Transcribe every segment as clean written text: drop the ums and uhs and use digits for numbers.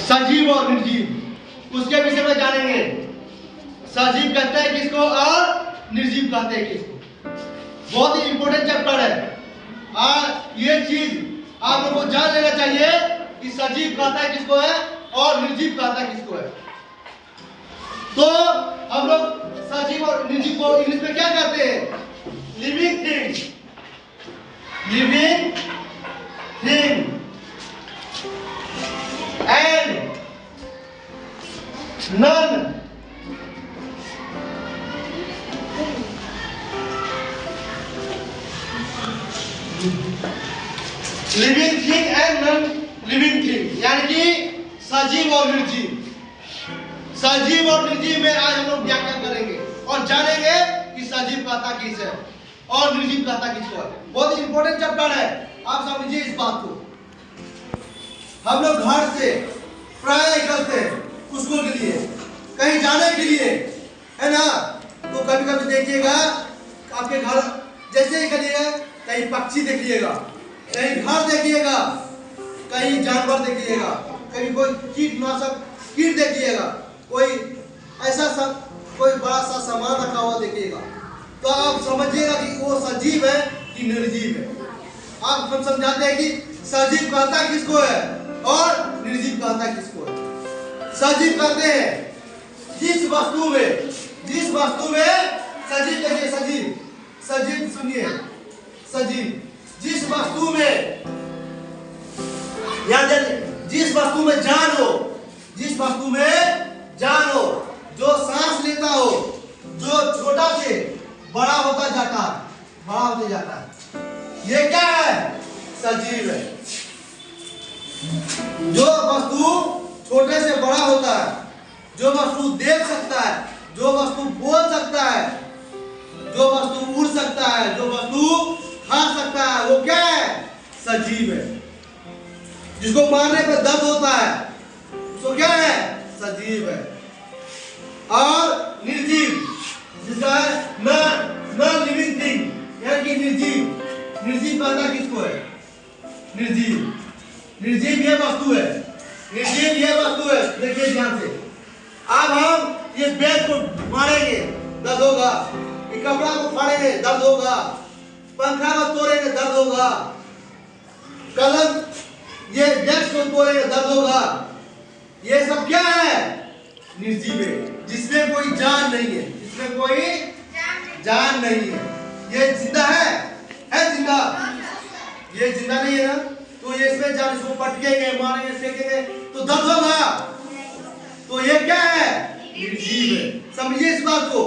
सजीव और निर्जीव, उसके विषय में जानेंगे। सजीव कहते हैं किसको और निर्जीव कहते हैं किसको। बहुत ही इंपॉर्टेंट चैप्टर है और ये चीज आप लोगों को जान लेना चाहिए कि सजीव कहता है किसको है और निर्जीव कहता है किसको है। तो हम लोग सजीव और निर्जीव को इंग्लिश में क्या कहते हैं? Living thing, living thing and non living thing and non living thing, यानी कि सजीव और निर्जीव। सजीव और निर्जीव में आज हम लोग व्याख्या करेंगे और जानेंगे कि सजीव कहता किस है और निर्जीव कहता किसको है। बहुत ही इंपॉर्टेंट चैप्टर है, आप समझिए इस बात को। हम लोग घर से प्राय निकलते हैं स्कूल के लिए, कहीं जाने के लिए, है ना। तो कभी कभी देखिएगा आपके घर जैसे ही निकलिएगा कहीं पक्षी देखिएगा, कहीं घर देखिएगा, कहीं जानवर देखिएगा, कहीं कोई कीटनाशक कीट देखिएगा, कोई ऐसा कोई बड़ा सा सामान रखा हुआ देखिएगा। तो आप समझिएगा कि वो सजीव है कि निर्जीव है। आप हम समझाते हैं कि सजीव कहता किसको है और निर्जीव कहता किसको है। सजीव कहते हैं जिस वस्तु में सजीव, देखिए सजीव, सजीव सुनिए, सजीव जिस वस्तु में या जिस वस्तु में जान हो, जिस वस्तु में जान हो, जो सांस लेता हो, जो छोटा से बड़ा होता जाता है, बड़ा होते जाता है, ये क्या है? सजीव है। जो वस्तु छोटे से बड़ा होता है, जो वस्तु देख सकता है, जो वस्तु बोल सकता है, जो वस्तु उड़ सकता है, जो वस्तु खा सकता है, वो क्या है? सजीव है। जिसको मारने पर दर्द होता है, उसको क्या है? सजीव है। और निर्जीव जिसका है नॉन लिविंग थिंग, यानी कि निर्जीव। निर्जीव कहता किसको है? निर्जीव, निर्जीव ये वस्तु है, निर्जीव ये वस्तु है। देखिए ध्यान से, अब हम ये बेड को मारेंगे दर्द होगा, ये कपड़ा को फाड़ेंगे दर्द होगा, पंखा को तोड़ेंगे दर्द होगा, कलम ये डेस्क को तोड़ेंगे दर्द होगा। ये सब क्या है? निर्जीव है, जिसमें कोई जान नहीं है, जिसमें कोई जान नहीं है। ये जिंदा है जिंदा, ये जिंदा नहीं है ना, तो ये इसमें जान, इसको पटकेंगे, मारेंगे, फेंकेंगे तो दर्द होगा। तो ये क्या है? निर्जीव है। समझिए इस बात को।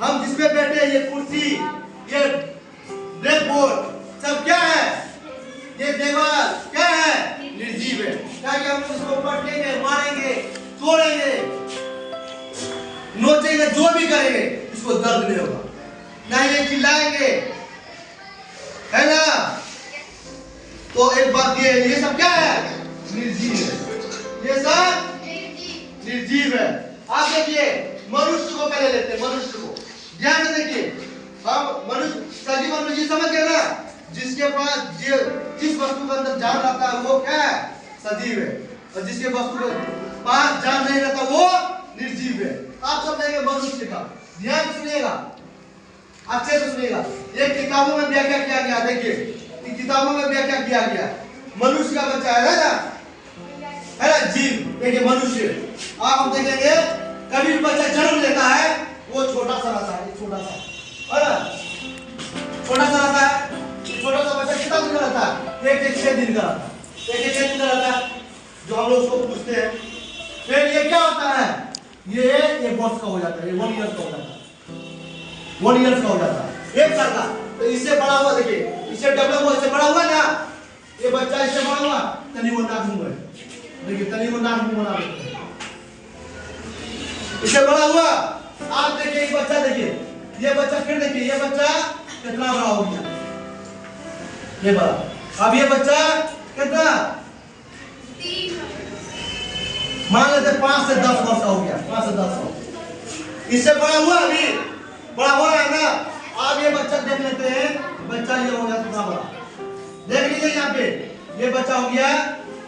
हम जिसपे बैठे, ये कुर्सी, ये ब्लैक बोर्ड, सब क्या है? ये दीवार क्या है? निर्जीव है। क्या हम इसको पटकेंगे, मारेंगे, तोड़ेंगे, नोचेंगे, जो भी करेंगे, इसको दर्द नहीं होगा, ना ये चिल्लाएंगे, है ना। तो एक बात ये सब क्या है? निर्जीव है। ये सब निर्जीव है। आप देखिए मनुष्य को पहले लेते हैं, मनुष्य को ध्यान से देखिए। हम मनुष्य सजीव और निर्जीव समझ गए ना। जिसके पास जिस वस्तु के अंदर जान रहता है वो क्या है? सजीव है। और जिसके वस्तु के पास जान नहीं रहता वो निर्जीव है। आप सब देखेंगे मनुष्य का, ध्यान से सुनिएगा, अच्छे से सुनिएगा। ये किताबों में व्याख्या किया गया, देखिए किताबों में व्याख्या किया गया। मनुष्य का बच्चा है ना, जीव, देखिए मनुष्य। आप हम देखेंगे कभी भी बच्चा जन्म लेता है वो छोटा सा रहता है, छोटा सा, है ना, छोटा सा रहता है। छोटा सा बच्चा कितना दिन का रहता है? एक 6 दिन का रहता है, एक 6 दिन का रहता है, जो हम लोग उसको पूछते हैं। फिर ये क्या होता है? ये वर्ष का हो जाता है, ये 1 ईयर का हो जाता है, 1 ईयर का हो जाता है, 1 साल का। तो इससे बड़ा हुआ, देखिए इससे डेवलप हुआ, इससे बड़ा हुआ ना, ये बच्चा इससे बड़ा हुआ, तनी वो नाक मुंह है, देखिए तनी वो नाक मुंह बना देते हैं, इससे बड़ा हुआ। आप देखिए एक बच्चा, देखिए ये बच्चा, फिर देखिए ये बच्चा कितना बड़ा हो गया, ये बड़ा। अब ये बच्चा कितना, मान लेते 5 से 10 वर्ष का हो गया, 5 से 10 वर्ष, इससे बड़ा हुआ, अभी बड़ा हो रहा है ना। आप ये बच्चा देख लेते हैं, बच्चा ये हो गया कितना बड़ा, देख लीजिए यहाँ पे, ये बच्चा हो गया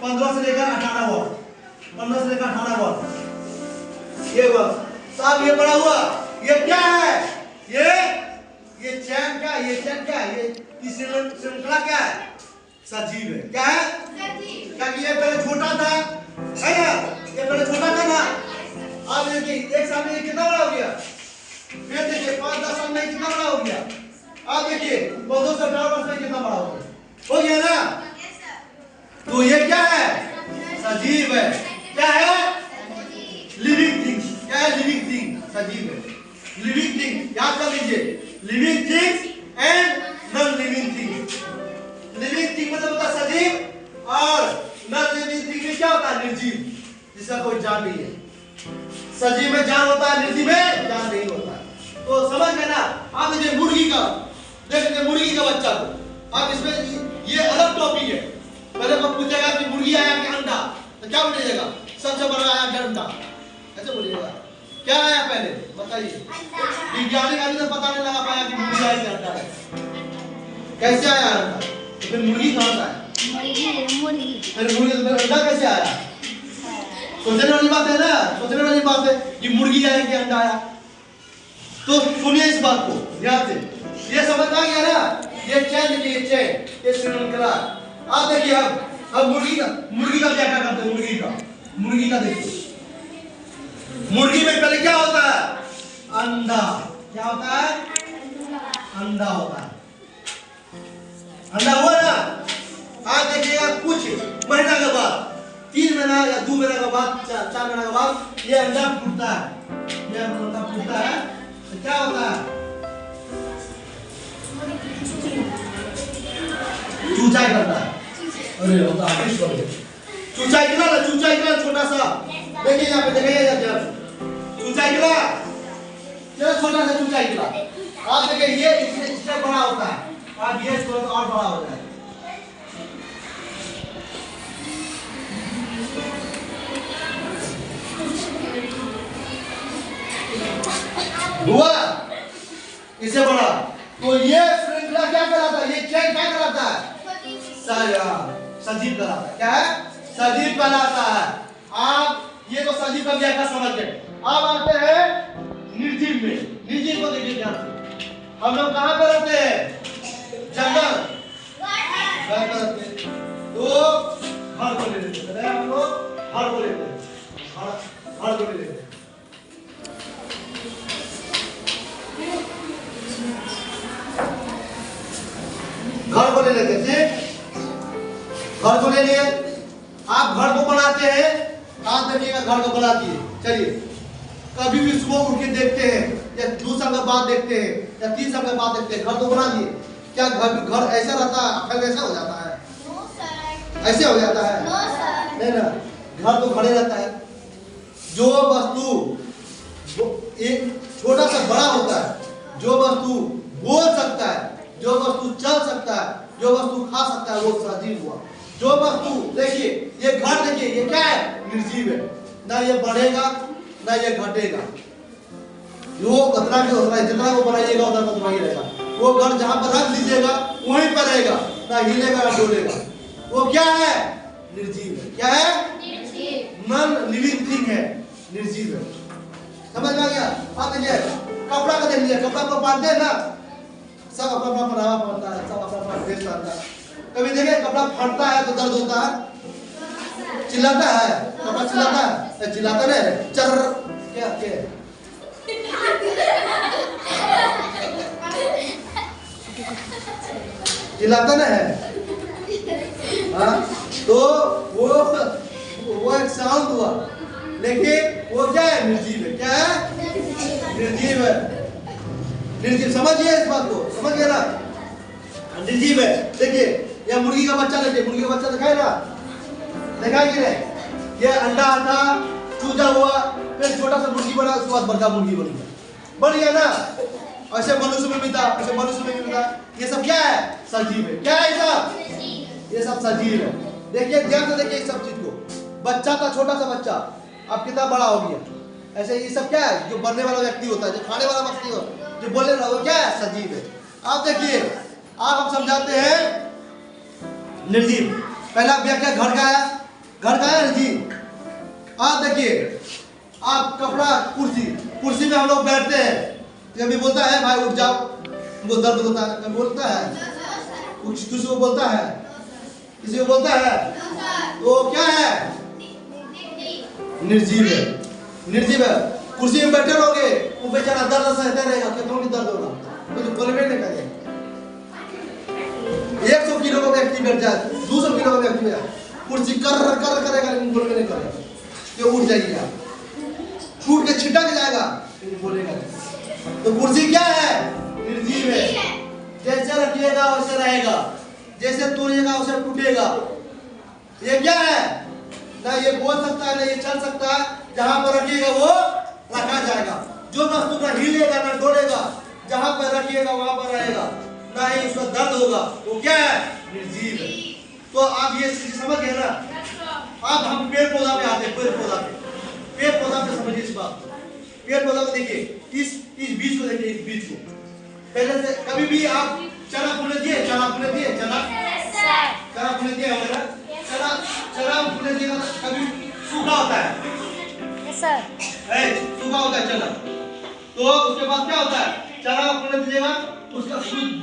15 से लेकर 18 वर्ष, 15 से लेकर 18 वर्ष। ये वर्ष साहब, ये पढ़ा हुआ, ये क्या है? ये चैन क्या है? ये चैन क्या है? ये श्रृंखला क्या है? सजीव है। क्या है? क्या कि ये पहले छोटा था, है ना? ये पहले छोटा था ना, अब देखिए एक साल में कितना बड़ा हो गया, फिर देखिए 5-10 साल में कितना बड़ा हो गया, अब देखिए 2 से 18 वर्ष में कितना बड़ा हो गया ना? तो ये क्या है? सजीव है। क्या है? Living thing. क्या है? लिविंग थिंग, सजीव है। लिविंग थिंग याद कर लीजिए, living things and non living thing. Living thing मतलब होता है सजीव, और नॉन लिविंग थिंग में क्या होता है? निर्जीव, जिसका कोई जान नहीं है। सजीव में जान होता है, निर्जीव में जान नहीं होता है। तो समझ गए ना? आप देखिए मुर्गी का, देख लीजिए मुर्गी का बच्चा को, आप इसमें ये अलग टॉपिक है। पहले मैं पूछेगा कि मुर्गी आया कि अंडा, तो क्या बोलिएगा? सबसे बड़ा आया अंडा, ऐसे बोलिएगा। क्या आया पहले बताइए? वैज्ञानिक अभी तक पता नहीं लगा पाया कि मुर्गी आया कि अंडा है। कैसे आया अंडा? तो फिर मुर्गी कहाँ से आया? फिर मुर्गी तो अंडा कैसे आया? सोचने वाली बात है ना, सोचने वाली बात है कि मुर्गी आया कि अंडा आया। तो सुनिए इस बात को ध्यान से, ये समझ आ गया ना? ये चैन, ये श्रृंखला। आप देखिए अब मुर्गी का व्याख्या करते हैं। मुर्गी का देखिए, मुर्गी में पहले क्या होता है? अंडा। क्या होता है? अंडा होता है। अंडा हुआ ना? आप देखिएगा कुछ महीना के बाद, 3 महीना या 2 महीना के बाद, 4 महीना के बाद ये अंडा फूटता है। ये अंडा फूटता है तो क्या होता है? चूचाई करता है। अरे होता है चूचाई किला छोटा सा, देखिए यहाँ पे, देखिए चूचाई किला, छोटा सा चूचाई किला। आप देखिए ये इससे बड़ा होता है, आप ये थोड़ा सा और बड़ा होता है। हुआ इससे बड़ा। तो ये श्रृंखला क्या कहलाता है? ये चैन क्या कहलाता है? सजीव कहलाता है। क्या है? सजीव कहलाता है। आप ये तो सजीव का व्याख्या समझ गए। अब आते हैं निर्जीव में। निर्जीव को देखिए ध्यान से। हम लोग कहाँ पे रहते हैं? जंगल घर पे रहते हैं। तो घर को ले लेते हैं, हम लोग घर को लेते हैं, घर को ले लेते हैं। घर को ले लेते थे, घर को ले लिए। आप घर को बनाते हैं, आप देखिएगा घर को बनाती है। चलिए कभी भी सुबह उठ के देखते हैं, या 2 साल के बाद देखते हैं, या 3 साल के बाद देखते हैं, घर तो बना दिए। क्या घर ऐसा रहता है? फिर ऐसा हो जाता है? ऐसे हो जाता है? नहीं ना, घर तो खड़े रहता है। जो वस्तु एक छोटा सा बड़ा होता है, जो वस्तु बोल सकता है, जो वस्तु चल सकता है, जो वस्तु खा सकता है, वो सजीव हुआ। जो वस्तु देखिए, ये घर देखिए, ये क्या है? निर्जीव है। ना ये बढ़ेगा ना ये घटेगा, वो उतना के उतना, जितना वो बनाइएगा उतना उतना ही रहेगा। वो घर जहां पर रख दीजिएगा वहीं पर रहेगा, ना हिलेगा ना डोलेगा। वो क्या है? निर्जीव है। क्या है? नॉन लिविंग थिंग है, निर्जीव है। समझ में आ गया? आप देखिए कपड़ा का देख लीजिए, कपड़ा को बांधते हैं ना, सब अपना अपना पहनावा पहनता है, सब अपना अपना ड्रेस पहनता है। कभी देखे कपड़ा फटता है तो दर्द होता है, चिल्लाता है, कपड़ा चिल्लाता है, चिल्लाता नहीं, चर क्या क्या चिल्लाता ना है। हाँ तो वो एक साउंड हुआ, लेकिन वो क्या है? निर्जीव है। क्या है? निर्जीव है। निर्जीव, समझिए इस बात को, समझ गया ना? निर्जीव है। देखिए यह मुर्गी का बच्चा, देखिए मुर्गी का बच्चा दिखाई ना, दिखाई कि नहीं? ये अंडा आता, चूजा हुआ, फिर छोटा सा मुर्गी बना, उसके बाद बड़का मुर्गी बन गया, बन गया ना? ऐसे मनुष्य में भी था, ऐसे मनुष्य में भी था। ये सब क्या है? सजीव है। क्या है ये सब? ये सब सजीव है। देखिए ध्यान से देखिए इस सब चीज को। बच्चा था, छोटा सा बच्चा, अब कितना बड़ा हो गया। ऐसे ये सब क्या है? जो बनने वाला व्यक्ति होता है, जो खाने वाला व्यक्ति होता है, जो बोलने वाला, वो क्या है? सजीव है। आप देखिए, आप हम समझाते हैं निर्जीव। पहला व्याख्या घर का है, घर का है निर्जीव। आप देखिए, आप कपड़ा कुर्सी में हम लोग बैठते हैं, कभी बोलता है भाई उठ जाओ, वो दर्द होता है, कभी बोलता है, किसी को बोलता है, किसी को बोलता है, तो क्या है? निर्जीव है, निर्जीव है। कुर्सी में बैठे रहोगे, वो बेचारा दर्द सहता रहेगा, कितनों की दर्द होगा, कुछ बोलबे नहीं करेगा। 100 किलो का व्यक्ति बैठ जाए, 200 किलो का व्यक्ति बैठ जाए, कुर्सी कर करेगा, लेकिन बोलबे नहीं करेगा, ये उठ जाएगी, छूट के छिटक जाएगा, लेकिन बोलेगा नहीं। तो कुर्सी क्या है? निर्जीव है। जैसे रखिएगा वैसे रहेगा, जैसे तोड़िएगा वैसे टूटेगा। ये क्या है? ना ये बोल सकता है, ना ये चल सकता है, जहां पर रखिएगा वो रखा जाएगा। जो वस्तु ना हिलेगा ना दौड़ेगा, जहां पर रखिएगा वहां पर रहेगा, ना ही उसका दर्द होगा, वो क्या है? निर्जीव है। तो आप ये समझ गए ना? अब हम पेड़ पौधा पे आते हैं, पेड़ पौधा पे समझिए इस बात को। पेड़ पौधा को देखिए, इस बीज को देखिए, इस बीज को पहले से कभी भी आप चना फूले दिए हमारा चना फूले दिएगा, कभी सूखा होता है, सूखा होता है चना। तो उसके बाद क्या होता है? चना फूले दीजिएगा, उसका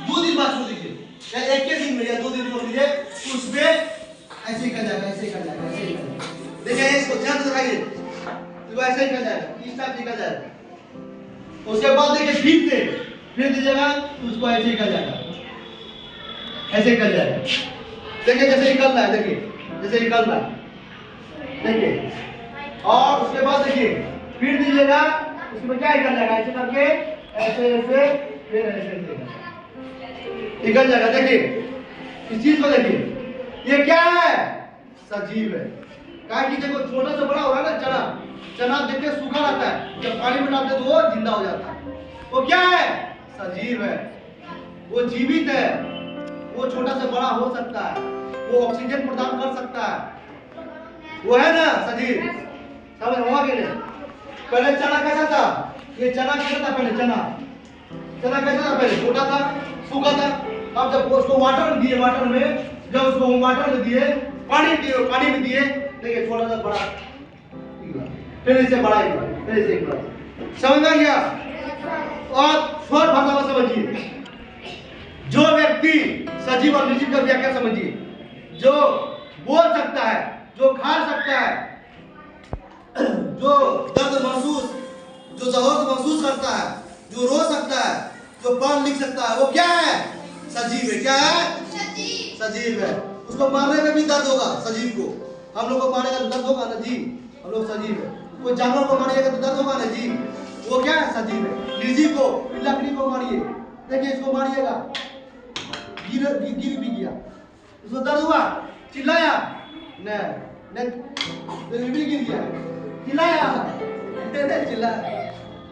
2 दिन बाद छोड़ दीजिए, या एक के दिन में या 2 दिन छोड़ दीजिए, उसमें ऐसे ही कर जाएगा, ऐसे ही कर जाएगा, ऐसे ही कर जाएगा। देखिए इसको ध्यान से दिखाइए, तो ऐसे ही कर जाएगा, इस टाइप से कर जाएगा। उसके बाद देखिए फिर दीजिएगा, तो उसको ऐसे ही कर जाएगा, ऐसे ही कर जाएगा। देखिए जैसे ही कर रहा है, देखिए जैसे ही कर रहा है, देखिए। और उसके बाद देखिए फिर दीजिएगा, उसमें क्या कर जाएगा, ऐसे करके ऐसे ऐसे फिर ऐसे निकल जाएगा। देखिए इस चीज को देखिए, ये क्या है? सजीव है। कहा कि देखो छोटा से बड़ा हो रहा है ना, चना देखिए सूखा रहता है, जब पानी में डालते तो वो जिंदा हो जाता है। वो क्या है? सजीव है, वो जीवित है, वो छोटा से बड़ा हो सकता है, वो ऑक्सीजन प्रदान कर सकता है, वो है ना सजीव। समझ हुआ कि नहीं? पहले चना कैसा था? ये चना कैसा था? पहले चना कैसा था? पहले छोटा था, सूखा था। अब जब उसको वाटर में दिए, पानी में दिए, देखिए थोड़ा सा बड़ा, फिर इसे बड़ा, फिर इसे बड़ा। समझ में आ गया? और शॉर्ट भाषा में समझिए, जो व्यक्ति सजीव और निर्जीव का व्याख्या समझिए। जो बोल सकता है, जो खा सकता है, जो दर्द महसूस, जो जरूरत महसूस करता है, जो रो सकता है, जो पढ़ लिख सकता है, वो क्या है? सजीव है। क्या है? सजीव है। उसको मारने में भी दर्द होगा, सजीव को। हम लोग को मारेगा तो दर्द होगा ना जी, हम लोग सजीव है। कोई जानवर को मारिएगा तो दर्द होगा ना जी, वो क्या है? सजीव है। निर्जीव को, लकड़ी को मारिए, देखिए इसको मारिएगा, गिर भी गया, उसको दर्द हुआ, चिल्लाया नहीं, ये भी गिर गया, चिल्लाया चिल्लाया,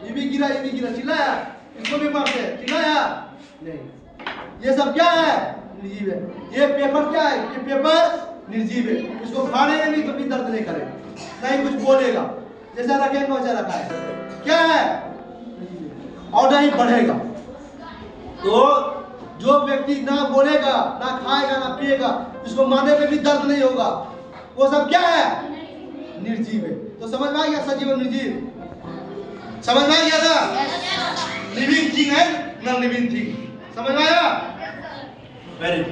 ये भी गिरा, चिल्लाया, इसको भी मारते हैं, चिल्लाया नहीं। ये सब क्या है? निर्जीव है। ये पेपर क्या है? ये पेपर निर्जीव है। इसको खाने में भी कभी दर्द नहीं करेगा, नहीं कुछ बोलेगा, जैसा रखेगा वैसा रखा है। क्या है? और नहीं बढ़ेगा। तो जो व्यक्ति ना बोलेगा, ना खाएगा, ना पिएगा, उसको मारने पे भी दर्द नहीं होगा, वो सब क्या है? निर्जीव है। तो समझ में आ गया सजीव और निर्जीव? समझ में आ गया था? लिविंग थिंग है, नॉन लिविंग थिंग। समझ में आया? वेरी